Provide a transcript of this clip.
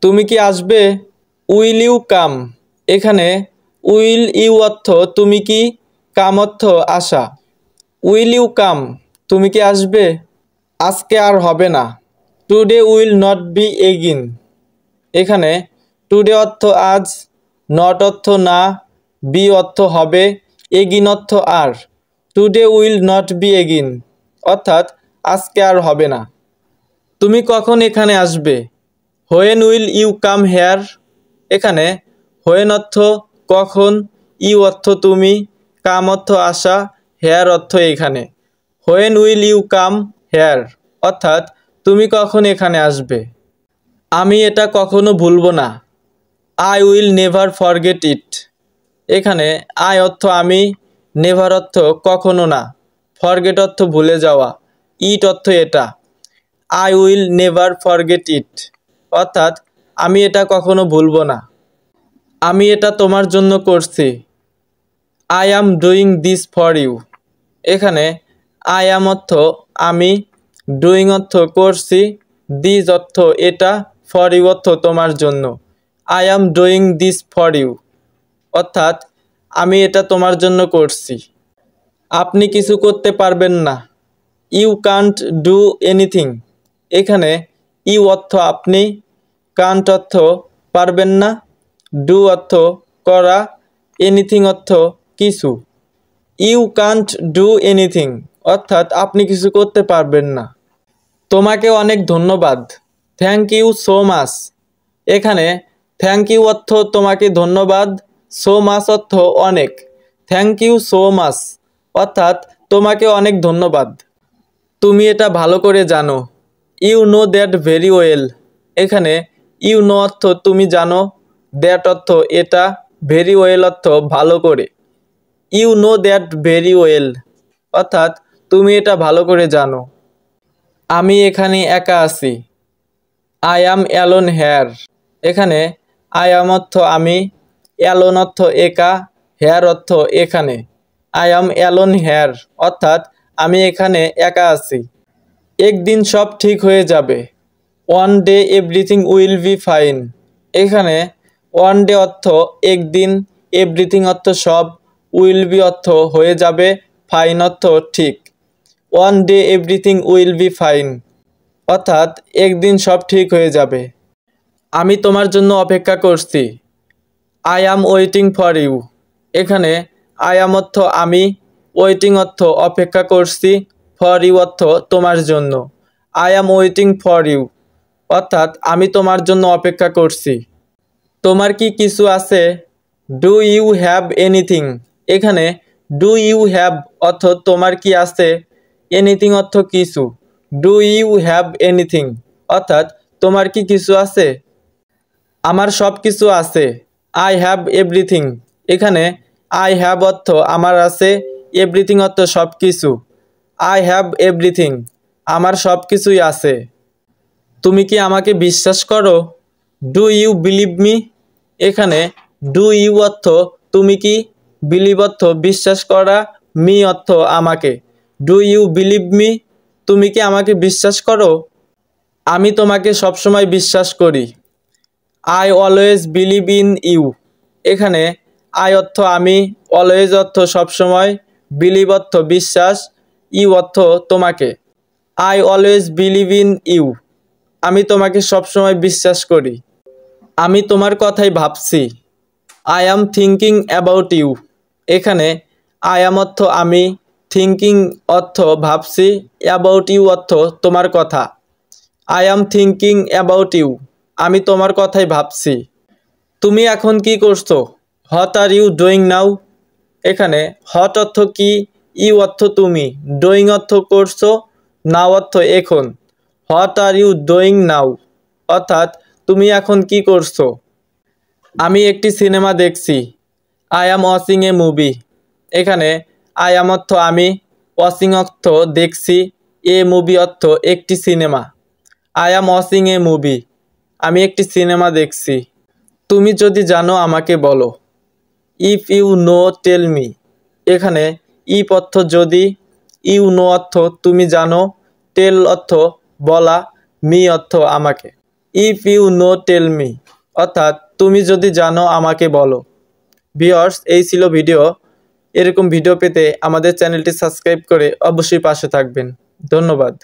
তুমি কি আসবে? Will you come. এখানে উইল ইউ অর্থ তুমি কি, কাম অর্থ আসা। উইল ইউ কাম, তুমি কি আসবে? আজকে আর হবে না। Today will not be again. এখানে টুডে অর্থ আজ, নট অর্থ না, বি অর্থ হবে, এগিন অর্থ আর। Today will not be again অর্থাৎ আজকে আর হবে না। তুমি কখন এখানে আসবে? When will you come here. এখানে হোয়েন অর্থ কখন, ইউ অর্থ তুমি, কাম অর্থ আসা, হেয়ার অর্থ এখানে। When will you come here অর্থাৎ তুমি কখন এখানে আসবে। আমি এটা কখনো ভুলবো না। I will never forget it. এখানে আই অর্থ আমি, নেভার অর্থ কখনো না, ফরগেট অর্থ ভুলে যাওয়া, ইট অর্থ এটা। I will never forget it অর্থাৎ আমি এটা কখনো ভুলবো না। আমি এটা তোমার জন্য করছি। I am doing this for you. এখানে আই অ্যাম অর্থ আমি, ডুইং অর্থ করছি, দিস অর্থ এটা, ফর ইউ অর্থ তোমার জন্য। I am doing this for you অর্থাৎ আমি এটা তোমার জন্য করছি। আপনি কিছু করতে পারবেন না। You can't do anything. এখানে ইউ অর্থ আপনি, কান্ট অর্থ পারবেন না, ডু অর্থ করা, এনিথিং অর্থ কিছু। ইউ কান্ট ডু এনিথিং অর্থাৎ আপনি কিছু করতে পারবেন না। তোমাকে অনেক ধন্যবাদ। Thank you so much. এখানে থ্যাংক ইউ অর্থ তোমাকে ধন্যবাদ, সো মাচ অর্থ অনেক। থ্যাংক ইউ সো মাচ অর্থাৎ তোমাকে অনেক ধন্যবাদ। তুমি এটা ভালো করে জানো। You know that very well. এখানে ইউ নো অর্থ তুমি জানো, দ্যাট অর্থ এটা, ভেরি ওয়েল অর্থ ভালো করে। You know that very well অর্থাৎ তুমি এটা ভালো করে জানো। আমি এখানে একা আছি। I am alone here. এখানে আই অ্যাম অর্থ আমি, অ্যালোন অর্থ একা, হেয়ার অর্থ এখানে। আই অ্যাম অ্যালোন হেয়ার অর্থাৎ আমি এখানে একা আছি। একদিন সব ঠিক হয়ে যাবে। One day everything will be fine. এখানে ওয়ান ডে অর্থ একদিন, এভরিথিং অর্থ সব, উইল বি অর্থ হয়ে যাবে, ফাইন অর্থ ঠিক। One day everything will be fine অর্থাৎ একদিন সব ঠিক হয়ে যাবে। আমি তোমার জন্য অপেক্ষা করছি। I am waiting for you. এখানে আই অ্যাম অর্থ আমি, ওয়েটিং অর্থ অপেক্ষা করছি, ফর ইউ অর্থ তোমার জন্য। I am waiting for you অর্থাৎ আমি তোমার জন্য অপেক্ষা করছি। তোমার কি কিছু আছে? Do you have anything. এখানে ডু ইউ হ্যাভ অর্থ তোমার কি আছে, এনিথিং অর্থ কিছু। ডু ইউ হ্যাভ এনিথিং অর্থাৎ তোমার কি কিছু আছে? আমার সব কিছু আছে। I have everything. এখানে আই হ্যাভ অর্থ আমার আছে, এভরিথিং অর্থ সব কিছু। আই হ্যাভ এভরিথিং আমার সব কিছুই আছে। তুমি কি আমাকে বিশ্বাস করো? Do you believe me. এখানে ডু ইউ অর্থ তুমি কি, বিলিভ অর্থ বিশ্বাস করা, মি অর্থ আমাকে। ডু ইউ বিলিভ মি তুমি কি আমাকে বিশ্বাস করো? আমি তোমাকে সবসময় বিশ্বাস করি। I always believe in you. এখানে আই অর্থ আমি, অলওয়েজ অর্থ সবসময়, বিলিভ অর্থ বিশ্বাস, ইউ অর্থ তোমাকে। I always believe in you আমি তোমাকে সবসময় বিশ্বাস করি। আমি তোমার কথাই ভাবছি। I am thinking about you. এখানে আই অ্যাম অর্থ আমি, থিঙ্কিং অর্থ ভাবছি, অ্যাবাউট ইউ অর্থ তোমার কথা। I am thinking about you আমি তোমার কথাই ভাবছি। তুমি এখন কি করছো? What are you doing now. এখানে হোয়াট অর্থ কি, ইউ অর্থ তুমি, ডুইং অর্থ করছো, নাও অর্থ এখন। What are you doing now অর্থাৎ তুমি এখন কি করছো? আমি একটি সিনেমা দেখছি। I am watching a movie. এখানে আই অ্যাম অর্থ আমি, ওয়াচিং অর্থ দেখছি, এ মুভি অর্থ একটি cinema. I am watching a movie আমি একটি সিনেমা দেখছি। তুমি যদি জানো আমাকে বলো। If you know tell me. এখানে ইফ অর্থ যদি, ইউ নো অর্থ তুমি জানো, টেল অর্থ বলা, মি অর্থ আমাকে। If you know tell me, অর্থাৎ তুমি যদি জানো আমাকে বলো। ভিউয়ার্স, এই ছিল ভিডিও। এরকম ভিডিও পেতে আমাদের চ্যানেলটি সাবস্ক্রাইব করে অবশ্যই পাশে থাকবেন। ধন্যবাদ।